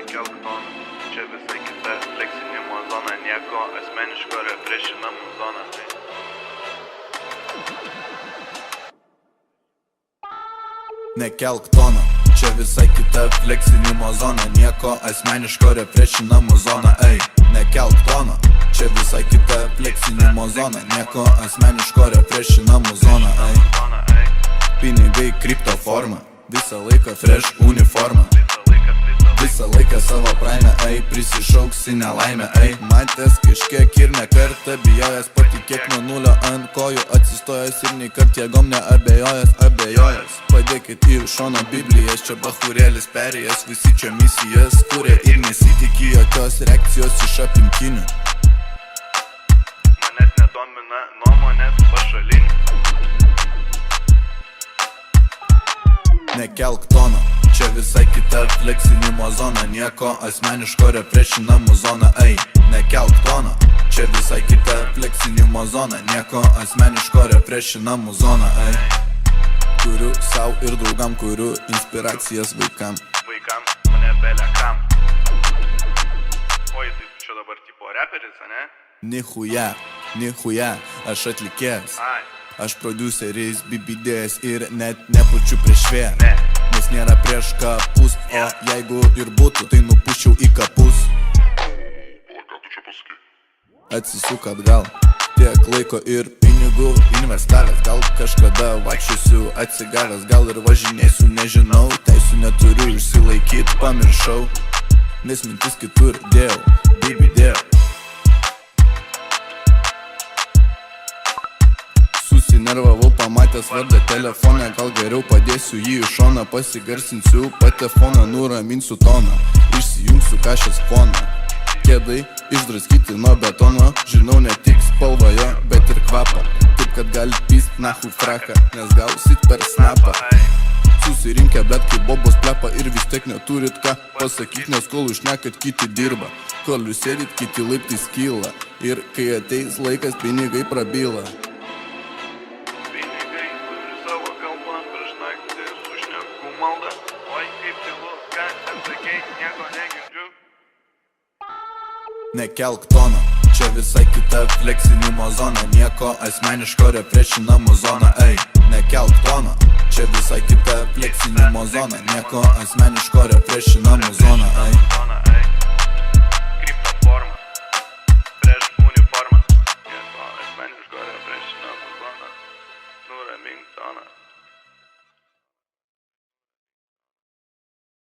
nekelk toną, čia visai kita fleksinimo zona, nieko asmeniško refrešinamų zona. Nekelk toną, čia visai kita fleksinimo zona, nieko asmeniško refrešinamų zona. Ei, nekelk toną, čia visai kita fleksinimo zona, nieko asmeniško refrešinamų zona. Ei, pinigai kripto forma, visą laiką fresh uniforma, visą laiką savo praime, ei, prisišauksi nelaimę, ei. Matęs kažkiek ir ne kartą bijojęs, patikėk nuo nulio ant kojų atsistojęs ir nei kart jėgom neabejojęs. Padėkit į šoną Biblijas, čia bachūrėlis perėjęs, visi čia misijas kūrė ir nesitikė jokios reakcijos iš aplinkinių. Manęs nedomina nuomonės pašalinių. Nekelk toną, čia visai kita fleksinimo zona, nieko asmeniško refrešinamų zona. Ei, nekelk toną, čia visai kita fleksinimo zona, nieko asmeniško refrešinamų zona. Ei, kuriu sau ir draugam, kuriu inspiracijas vaikam. Vaikam, mane belekam. Oi, tai tu čia dabar tipo reperis, ane? Nichuja, aš atlikėjas. Ai. Aš produceris, BBDs ir net nepučiu prieš vėją. Nes nėra prieš kapus, o jeigu ir būtų, tai nupuščiau į kapus. Atsisuk atgal, tiek laiko ir pinigų investavęs. Gal kažkada vaikščiosiu atsigavęs, gal ir važinėsiu, nežinau. Teisų neturiu išsilaikyt, pamiršau, nes mintis kitur dėjau, BBD. Susinervavau pamatęs vardą telefoną, gal geriau padėsiu jį į šoną. Pasigarsinsiu patefoną, nuraminsiu toną, išsijungsiu kašės foną. Kėdai išdraskyti nuo betono, žinau ne tik spalvą jo, bet ir kvapą. Taip kad galit pyst nahu fraką, nes gausit per snapą. Susirinkę blet kaip bobos plepa ir vis tiek neturit ką pasakyt, nes kol užnekat kiti dirba. Kol jūs sėdit, kiti laiptai skyla, ir kai ateis laikas, pinigai prabyla. Malda, oi kaip tylu, ką ten sakei, nieko negirdžiu. Nekelk toną, čia visai kita fleksinimo zona, nieko asmeniško refrešinamų zona. Ei, nekelk toną, čia visai kita fleksinimo zona, nieko asmeniško refrešinamų zona. Ei.